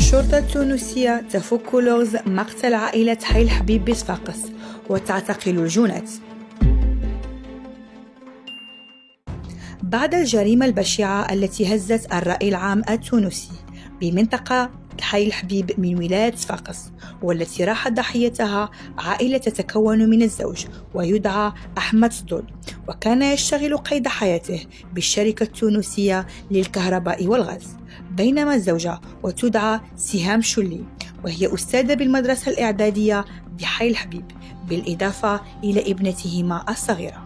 الشرطة التونسية تفك لغز مقتل عائلة حي حبيب بصفاقس وتعتقل الجنات. بعد الجريمة البشعة التي هزت الرأي العام التونسي بمنطقة حي الحبيب من ولاية صفاقس، والتي راح ضحيتها عائلة تتكون من الزوج ويدعى أحمد صدول، وكان يشتغل قيد حياته بالشركة التونسية للكهرباء والغاز، بينما الزوجة وتدعى سهام شلي، وهي أستاذة بالمدرسة الإعدادية بحي الحبيب، بالإضافة إلى ابنتهما الصغيرة.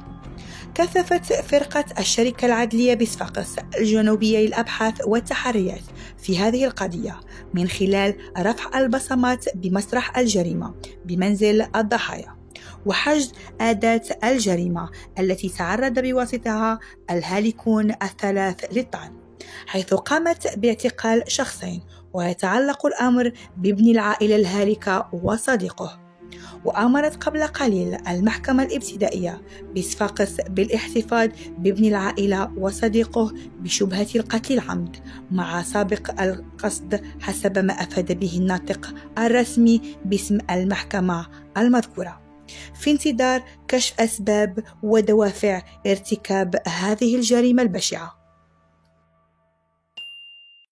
كثفت فرقة الشركة العدلية بصفاقس الجنوبية للأبحاث والتحريات في هذه القضية من خلال رفع البصمات بمسرح الجريمة بمنزل الضحايا، وحجز أداة الجريمة التي تعرض بواسطها الهالكون الثلاث للطعن، حيث قامت باعتقال شخصين، ويتعلق الأمر بابن العائلة الهالكة وصديقه. وأمرت قبل قليل المحكمة الابتدائية بصفاقس بالاحتفاظ بابن العائلة وصديقه بشبهة القتل العمد مع سابق القصد، حسب ما أفاد به الناطق الرسمي باسم المحكمة المذكورة، في انتظار كشف أسباب ودوافع ارتكاب هذه الجريمة البشعة.